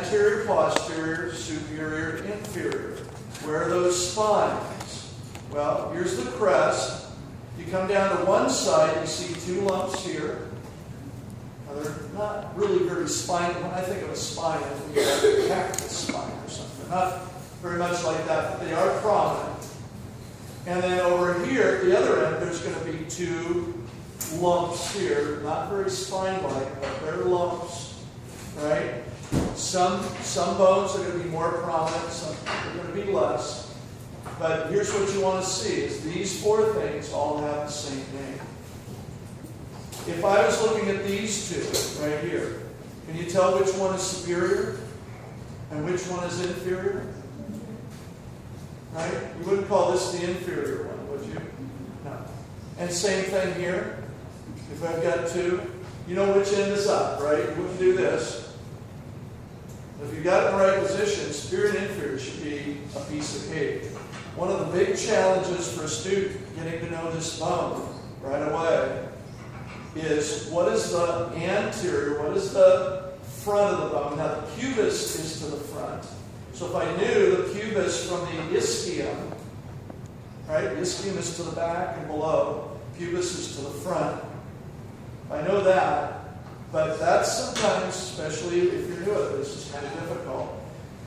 anterior, posterior, superior, inferior. Where are those spines? Well, here's the crest. You come down to one side, you see two lumps here. Now, they're not really very spinal. When I think of a spine, I think of a cactus spine or something. Not very much like that, but they are prominent. And then over here, at the other end, there's going to be two lumps here. Not very spine-like, but they're lumps, right? Some bones are going to be more prominent, some are going to be less. But here's what you want to see, is these four things all have the same name. If I was looking at these two right here, can you tell which one is superior and which one is inferior? Right? You wouldn't call this the inferior one, would you? No. And same thing here. If I've got two, you know which end is up, right? You wouldn't do this. If you got it in the right position, superior and inferior should be a piece of cake. One of the big challenges for a student getting to know this bone right away is what is the anterior, what is the front of the bone? Now the pubis is to the front. So if I knew the pubis from the ischium, right? The ischium is to the back and below. Pubis is to the front. I know that. But that's sometimes, especially if you're new at this, is kind of difficult.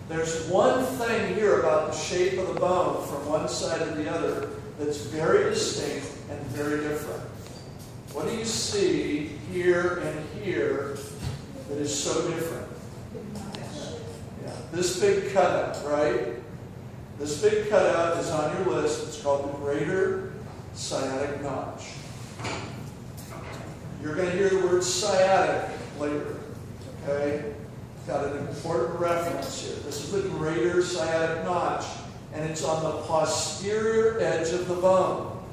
There's one thing here about the shape of the bone from one side to the other that's very distinct and very different. What do you see here and here that is so different? Yeah. This big cutout, right? This big cutout is on your list. It's called the greater sciatic notch. You're going to hear the word sciatic later. Okay? Got an important reference here. This is the greater sciatic notch, and it's on the posterior edge of the bone.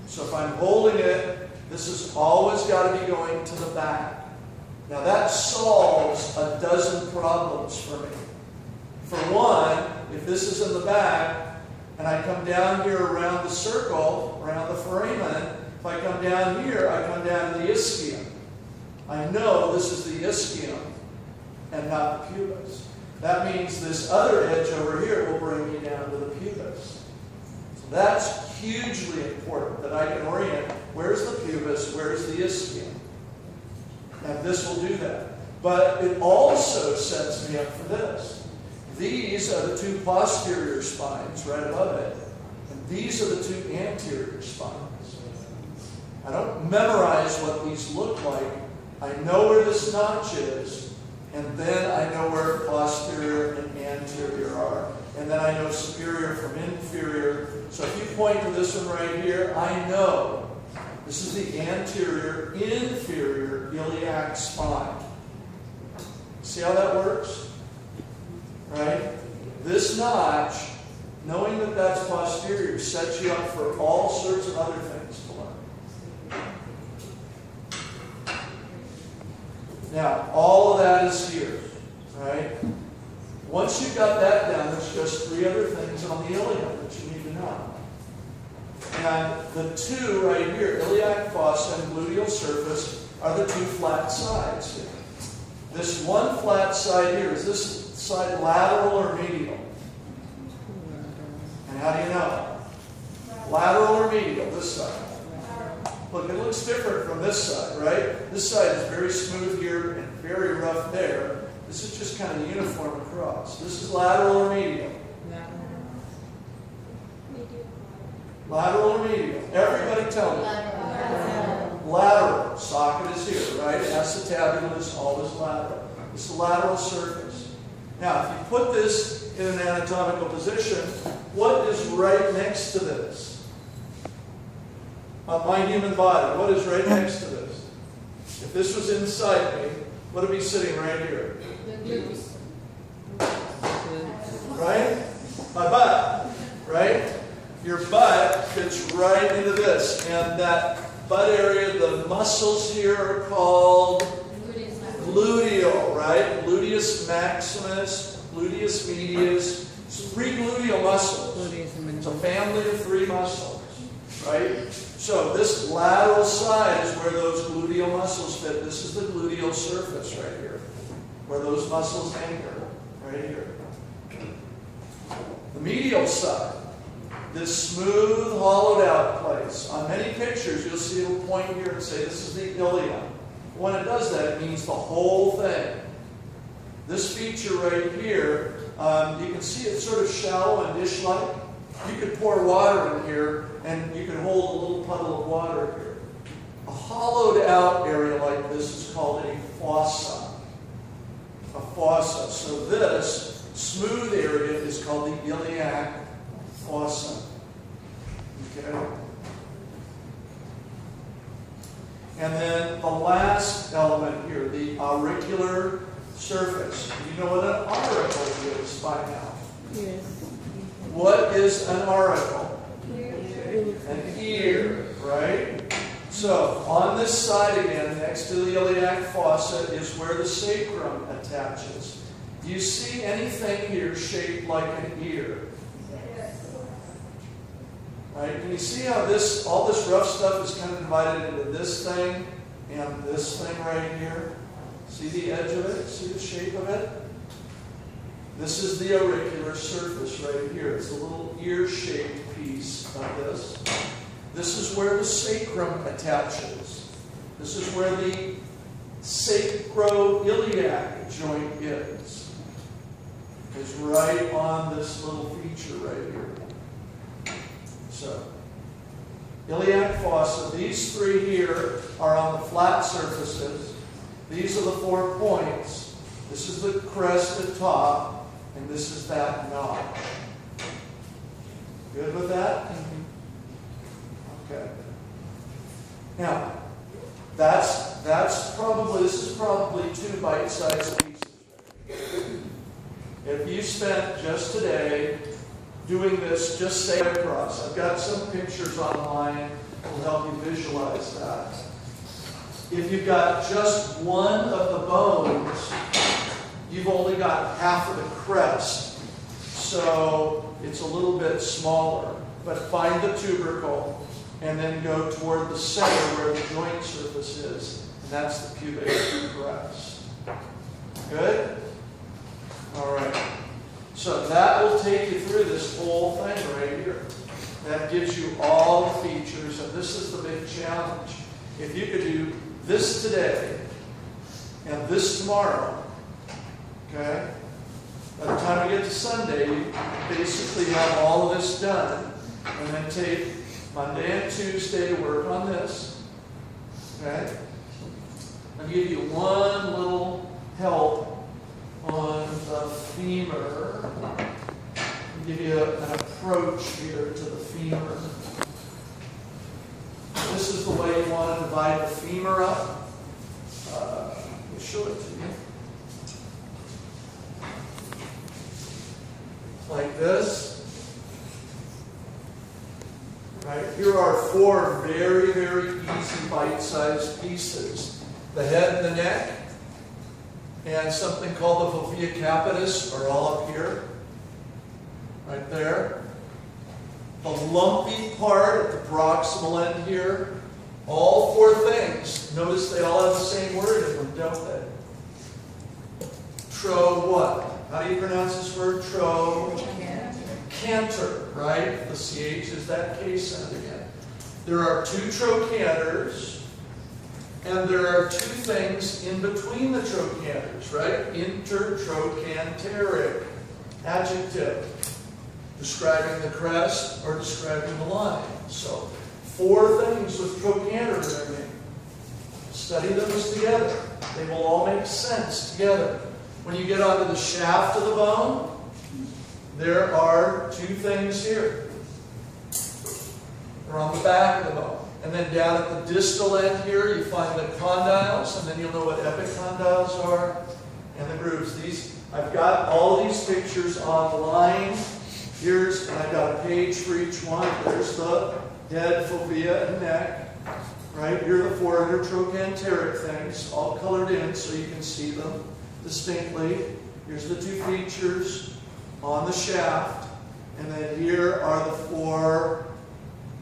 So if I'm holding it, this has always got to be going to the back. Now that solves a dozen problems for me. For one, if this is in the back, and I come down here around the circle, around the foramen, if I come down here, I come down to the ischium. I know this is the ischium and not the pubis. That means this other edge over here will bring me down to the pubis. So that's hugely important that I can orient where's the pubis, where's the ischium. And this will do that. But it also sets me up for this. These are the two posterior spines right above it, and these are the two anterior spines. I don't memorize what these look like. I know where this notch is, and then I know where posterior and anterior are. And then I know superior from inferior. So if you point to this one right here, I know this is the anterior, inferior iliac spine. See how that works? Right? This notch, knowing that that's posterior, sets you up for all sorts of other things to learn. Now, all of that is here, right? Once you've got that down, there's just three other things on the ilium that you need to know. And the two right here, iliac fossa and gluteal surface, are the two flat sides here. This one flat side here, is this side lateral or medial? And how do you know? Lateral or medial, this side. Look, it looks different from this side, right? This side is very smooth here and very rough there. This is just kind of uniform across. This is lateral or medial? Lateral or medial? Everybody tell me. Lateral. Socket is here, right? Acetabulum is always lateral. It's the lateral surface. Now, if you put this in an anatomical position, what is right next to this? My human body, what is right next to this? If this was inside me, what would be sitting right here? Right? My butt, right? Your butt fits right into this. And that butt area, the muscles here are called gluteal, right? Gluteus maximus, gluteus medius. It's three gluteal muscles. It's a family of three muscles, right? So this lateral side is where those gluteal muscles fit. This is the gluteal surface right here, where those muscles anchor, right here. The medial side, this smooth, hollowed out place. On many pictures, you'll see it will point here and say, this is the ilium. When it does that, it means the whole thing. This feature right here, you can see it's sort of shallow and dish-like. You could pour water in here, and you could hold a little puddle of water here. A hollowed out area like this is called a fossa. A fossa. So this smooth area is called the iliac fossa. Okay? And then the last element here, the auricular surface. You know what an auricle is by now? Yes. What is an auricle? An ear, right? So, on this side again, next to the iliac fossa, is where the sacrum attaches. Do you see anything here shaped like an ear? Right? Can you see how all this rough stuff is kind of divided into this thing and this thing right here? See the edge of it? See the shape of it? This is the auricular surface right here. It's a little ear-shaped piece of this. This is where the sacrum attaches. This is where the sacroiliac joint is. It's right on this little feature right here. So, iliac fossa, these three here are on the flat surfaces. These are the 4 points. This is the crested top, and this is that notch. Good with that? Okay. Now, this is probably 2 bite-sized pieces. If you spent just today doing this, just say across. I've got some pictures online that will help you visualize that. If you've got just one of the bones, you've only got half of the crest. So it's a little bit smaller. But find the tubercle and then go toward the center where the joint surface is. And that's the pubic crest. Good? All right. So that will take you through this whole thing right here. That gives you all the features, and this is the big challenge. If you could do this today and this tomorrow, okay? By the time we get to Sunday, you basically have all of this done, and then take Monday and Tuesday to work on this, okay? I'll give you one little help on the femur. I'll give you an approach here to the femur. This is the way you want to divide the femur up. Let me show it to you. Like this. Right, here are 4 very, very easy bite-sized pieces. The head and the neck, and something called the fovea capitis are all up here. Right there. The lumpy part at the proximal end here. All 4 things. Notice they all have the same word in them, don't they? What? How do you pronounce this word? Canter, right? The CH is that K sound again. There are 2 trochanters, and there are 2 things in between the trochanters, right? Intertrochanteric. Adjective. Describing the crest or describing the line. So, 4 things with trochanter in their name. Study those together. They will all make sense together. When you get onto the shaft of the bone, there are 2 things here. They're on the back of the bone. And then down at the distal end here, you find the condyles, and then you'll know what epicondyles are, and the grooves. I've got all of these pictures online. And I've got a page for each one. There's the head, fovea, and neck. Right? Here are the 4 intertrochanteric things, all colored in so you can see them distinctly. Here's the 2 features on the shaft. And then here are the 4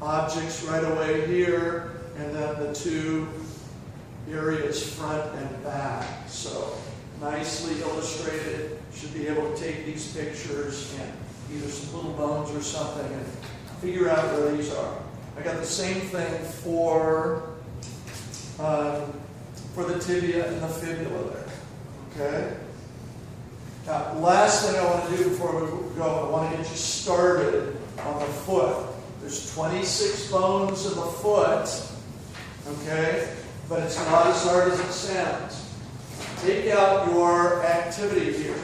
objects right away here. And then the 2 areas front and back. So nicely illustrated, should be able to take these pictures and either some little bones or something and figure out where these are. I got the same thing for the tibia and the fibula there. Okay? Now, last thing I want to do before we go, I want to get you started on the foot. There's 26 bones in the foot, okay? But it's not as hard as it sounds. Take out your activity here.